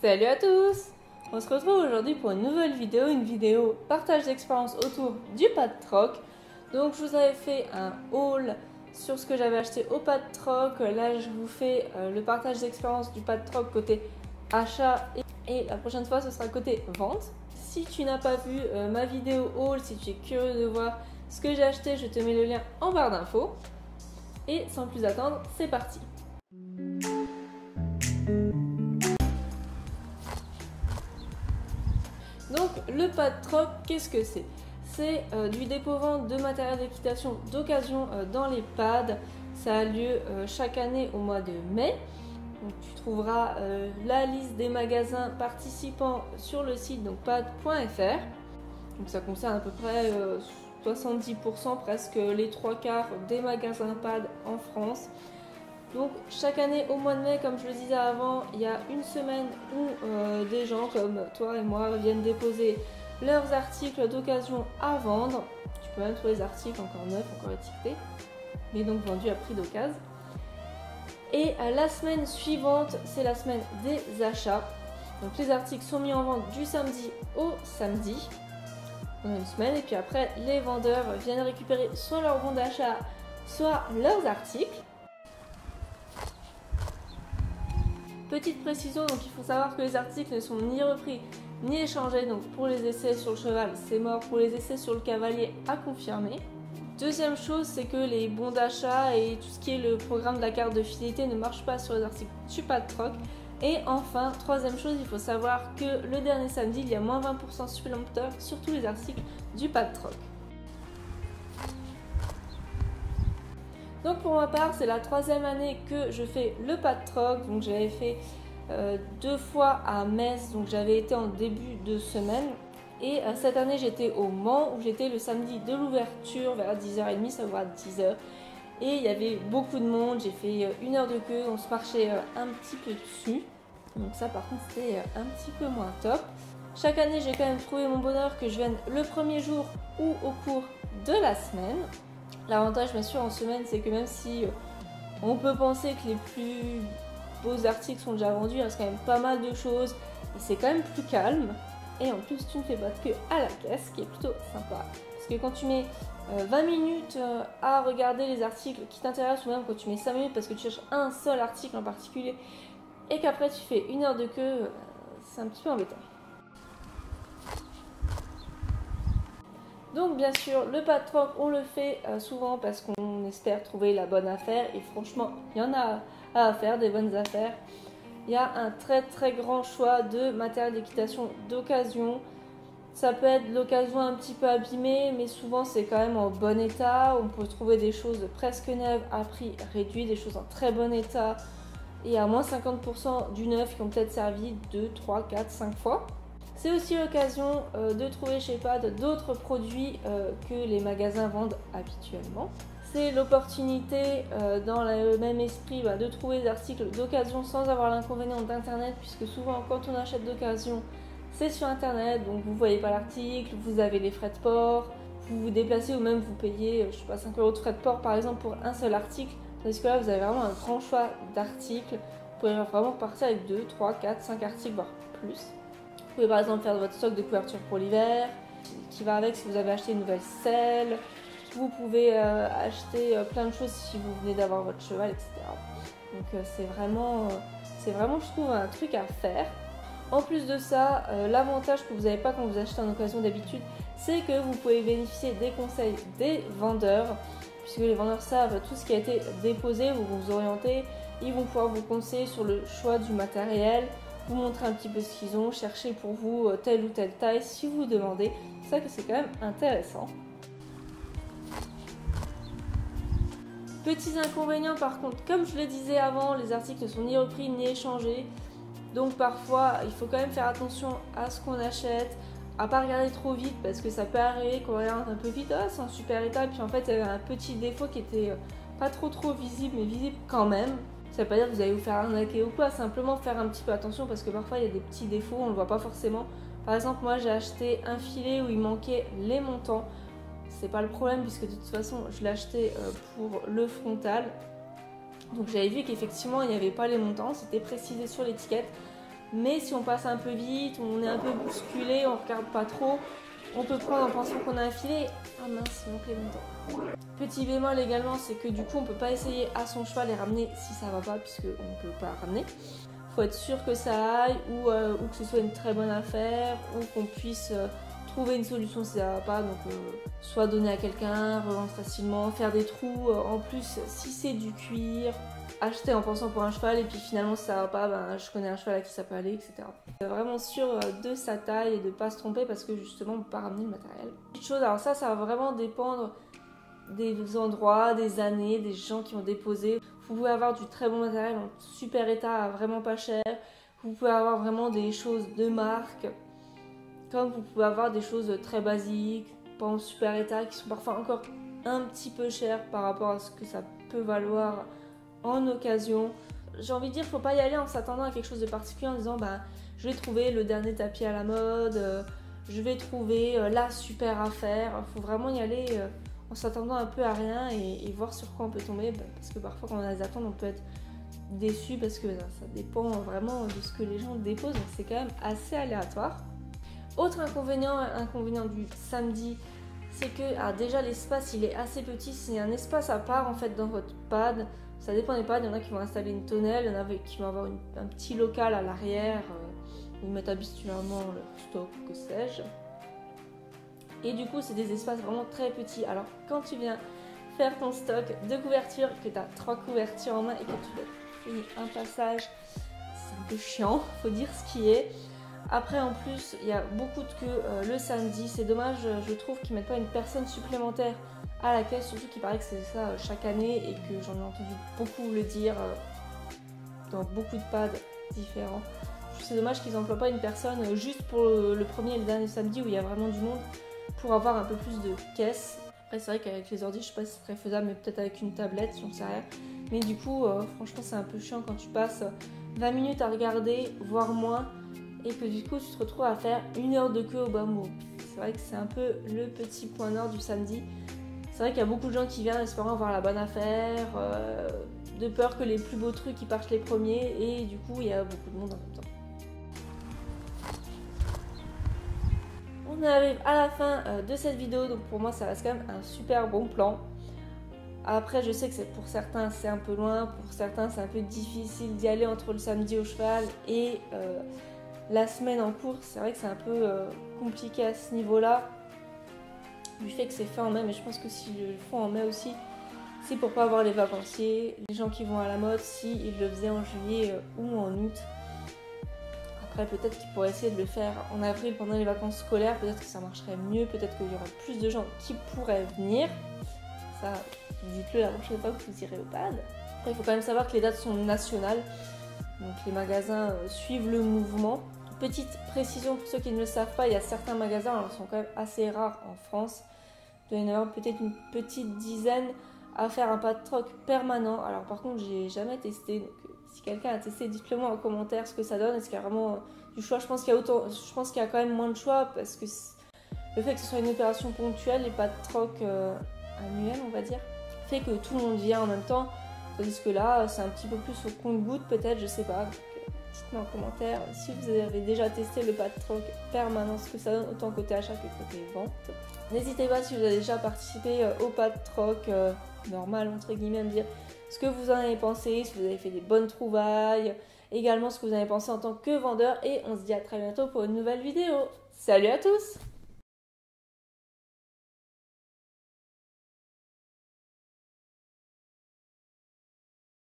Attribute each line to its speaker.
Speaker 1: Salut à tous! On se retrouve aujourd'hui pour une nouvelle vidéo partage d'expérience autour du pad troc. Donc je vous avais fait un haul sur ce que j'avais acheté au pad troc. Là je vous fais le partage d'expérience du pad troc côté achat et la prochaine fois ce sera côté vente. Si tu n'as pas vu ma vidéo haul, si tu es curieux de voir ce que j'ai acheté, je te mets le lien en barre d'infos. Et sans plus attendre, c'est parti! Donc le pad troc, qu'est-ce que c'est? C'est du dépôt-vente de matériel d'équitation d'occasion dans les pads. Ça a lieu chaque année au mois de mai. Donc, tu trouveras la liste des magasins participants sur le site pad.fr. Donc ça concerne à peu près 70%, presque les 3/4 des magasins pad en France. Donc chaque année au mois de mai, comme je le disais avant, il y a une semaine où des gens comme toi et moi viennent déposer leurs articles d'occasion à vendre. Tu peux même trouver les articles encore neufs, encore étiquetés, mais donc vendus à prix d'occasion. Et la semaine suivante, c'est la semaine des achats. Donc les articles sont mis en vente du samedi au samedi. On a une semaine et puis après les vendeurs viennent récupérer soit leur bon d'achat, soit leurs articles. Petite précision, donc il faut savoir que les articles ne sont ni repris ni échangés. Donc pour les essais sur le cheval, c'est mort. Pour les essais sur le cavalier, à confirmer. Deuxième chose, c'est que les bons d'achat et tout ce qui est le programme de la carte de fidélité ne marche pas sur les articles du pad troc. Et enfin, troisième chose, il faut savoir que le dernier samedi, il y a moins 20% supplémentaire sur tous les articles du pad troc. Donc pour ma part, c'est la 3e année que je fais le pad troc. Donc j'avais fait 2 fois à Metz, donc j'avais été en début de semaine. Et cette année, j'étais au Mans, où j'étais le samedi de l'ouverture vers 10h30, ça ouvre à 10h. Et il y avait beaucoup de monde, j'ai fait 1 heure de queue, on se marchait un petit peu dessus. Donc ça par contre, c'était un petit peu moins top. Chaque année, j'ai quand même trouvé mon bonheur que je vienne le premier jour ou au cours de la semaine. L'avantage bien sûr en semaine, c'est que même si on peut penser que les plus beaux articles sont déjà vendus, il reste quand même pas mal de choses et c'est quand même plus calme. Et en plus, tu ne fais pas de queue à la caisse, ce qui est plutôt sympa. Parce que quand tu mets 20 minutes à regarder les articles qui t'intéressent, ou même quand tu mets 5 minutes parce que tu cherches un seul article en particulier, et qu'après tu fais 1 heure de queue, c'est un petit peu embêtant. Donc bien sûr, le pad troc, on le fait souvent parce qu'on espère trouver la bonne affaire. Et franchement, il y en a à faire, des bonnes affaires. Il y a un très grand choix de matériel d'équitation d'occasion. Ça peut être l'occasion un petit peu abîmée, mais souvent c'est quand même en bon état. On peut trouver des choses presque neuves à prix réduit, des choses en très bon état. Et à moins 50% du neuf qui ont peut-être servi 2, 3, 4, 5 fois. C'est aussi l'occasion de trouver chez Pad d'autres produits que les magasins vendent habituellement. C'est l'opportunité, dans le même esprit, de trouver des articles d'occasion sans avoir l'inconvénient d'internet, puisque souvent quand on achète d'occasion, c'est sur internet, donc vous ne voyez pas l'article, vous avez les frais de port, vous vous déplacez ou même vous payez, je sais pas, 5 € de frais de port par exemple pour un seul article, parce que là vous avez vraiment un grand choix d'articles. Vous pouvez vraiment repartir avec 2, 3, 4, 5 articles, voire plus. Vous pouvez par exemple faire votre stock de couverture pour l'hiver, qui va avec si vous avez acheté une nouvelle selle. Vous pouvez acheter plein de choses si vous venez d'avoir votre cheval, etc. Donc c'est vraiment, je trouve, un truc à faire. En plus de ça, l'avantage que vous n'avez pas quand vous achetez en occasion d'habitude, c'est que vous pouvez bénéficier des conseils des vendeurs, puisque les vendeurs savent tout ce qui a été déposé, vous vous orientez, ils vont pouvoir vous conseiller sur le choix du matériel, vous montrer un petit peu ce qu'ils ont, chercher pour vous telle ou telle taille si vous demandez. C'est ça que c'est quand même intéressant. Petits inconvénients par contre, comme je le disais avant, les articles ne sont ni repris ni échangés. Donc parfois, il faut quand même faire attention à ce qu'on achète, à pas regarder trop vite parce que ça peut arriver qu'on regarde un peu vite, c'est en super état, et puis en fait il y avait un petit défaut qui était pas trop visible, mais visible quand même. Ça veut pas dire que vous allez vous faire arnaquer ou quoi, simplement faire un petit peu attention parce que parfois il y a des petits défauts, on le voit pas forcément. Par exemple, moi j'ai acheté un filet où il manquait les montants. C'est pas le problème puisque de toute façon je l'ai acheté pour le frontal. Donc j'avais vu qu'effectivement il n'y avait pas les montants, c'était précisé sur l'étiquette. Mais si on passe un peu vite, on est un peu bousculé, on regarde pas trop, on peut prendre en pensant qu'on a un filet. Ah mince, il manque les montants. Petit bémol également, c'est que du coup on peut pas essayer à son cheval et ramener si ça va pas, puisque on peut pas ramener. Faut être sûr que ça aille ou que ce soit une très bonne affaire ou qu'on puisse trouver une solution si ça va pas. Donc soit donner à quelqu'un, revendre facilement, faire des trous. En plus, si c'est du cuir, acheter en pensant pour un cheval et puis finalement si ça va pas, ben, je connais un cheval à qui ça peut aller, etc. Vraiment sûr de sa taille et de pas se tromper parce que justement on peut pas ramener le matériel. Petite chose, alors ça va vraiment dépendre des endroits, des années, des gens qui ont déposé. Vous pouvez avoir du très bon matériel en super état, vraiment pas cher. Vous pouvez avoir vraiment des choses de marque, comme vous pouvez avoir des choses très basiques, pas en super état, qui sont parfois encore un petit peu chères par rapport à ce que ça peut valoir en occasion. J'ai envie de dire, faut pas y aller en s'attendant à quelque chose de particulier en disant bah, je vais trouver le dernier tapis à la mode, je vais trouver la super affaire. Faut vraiment y aller en s'attendant un peu à rien et voir sur quoi on peut tomber, parce que parfois quand on a des attentes on peut être déçu parce que ça dépend vraiment de ce que les gens déposent, donc c'est quand même assez aléatoire. Autre inconvénient du samedi, c'est que déjà l'espace il est assez petit, c'est un espace à part en fait dans votre pad. Ça dépend des pads, il y en a qui vont installer une tonnelle, il y en a qui vont avoir un petit local à l'arrière où ils mettent habituellement leur stock, que sais-je. Et du coup, c'est des espaces vraiment très petits. Alors, quand tu viens faire ton stock de couverture, que tu as 3 couvertures en main et que tu dois finir un passage, c'est un peu chiant, faut dire ce qui est. Après, en plus, il y a beaucoup de queues le samedi. C'est dommage, je trouve, qu'ils ne mettent pas une personne supplémentaire à la caisse, surtout qu'il paraît que c'est ça chaque année et que j'en ai entendu beaucoup le dire dans beaucoup de pads différents. C'est dommage qu'ils n'emploient pas une personne juste pour le premier et le dernier samedi où il y a vraiment du monde, pour avoir un peu plus de caisse. Après c'est vrai qu'avec les ordi je sais pas si c'est très faisable, mais peut-être avec une tablette, j'en sais rien. Mais du coup franchement c'est un peu chiant quand tu passes 20 minutes à regarder, voire moins, et que du coup tu te retrouves à faire 1 heure de queue au bas mot. C'est vrai que c'est un peu le petit point noir du samedi. C'est vrai qu'il y a beaucoup de gens qui viennent espérant avoir la bonne affaire, de peur que les plus beaux trucs ils partent les premiers, et du coup il y a beaucoup de monde en même temps. On arrive à la fin de cette vidéo, donc pour moi ça reste quand même un super bon plan. Après je sais que pour certains c'est un peu loin, pour certains c'est un peu difficile d'y aller entre le samedi au cheval et la semaine en cours. C'est vrai que c'est un peu compliqué à ce niveau-là, du fait que c'est fait en mai, mais je pense que s'ils le font en mai aussi, c'est pour pas avoir les vacanciers, les gens qui vont à la mode, s'ils le faisaient en juillet ou en août. Après, peut-être qu'ils pourraient essayer de le faire en avril pendant les vacances scolaires, peut-être que ça marcherait mieux, peut-être qu'il y aurait plus de gens qui pourraient venir. Ça, dites-le la prochaine fois que vous irez au pad. Après, il faut quand même savoir que les dates sont nationales, donc les magasins suivent le mouvement. Petite précision pour ceux qui ne le savent pas, il y a certains magasins, alors ils sont quand même assez rares en France, il doit y en avoir peut-être une petite dizaine à faire un pad troc permanent. Alors par contre, j'ai jamais testé, donc si quelqu'un a testé, dites-le moi en commentaire ce que ça donne. Est-ce qu'il y a vraiment du choix? Je pense qu'il y a quand même moins de choix parce que le fait que ce soit une opération ponctuelle et pas de troc annuel, on va dire, fait que tout le monde vient en même temps. Tandis que là, c'est un petit peu plus au compte-gouttes, peut-être, je sais pas. Donc, dites-moi en commentaire si vous avez déjà testé le pad troc permanent, ce que ça donne autant côté achat que côté vente. N'hésitez pas si vous avez déjà participé au pad troc normal, entre guillemets, à me dire ce que vous en avez pensé, si vous avez fait des bonnes trouvailles, également ce que vous avez pensé en tant que vendeur, et on se dit à très bientôt pour une nouvelle vidéo. Salut à tous!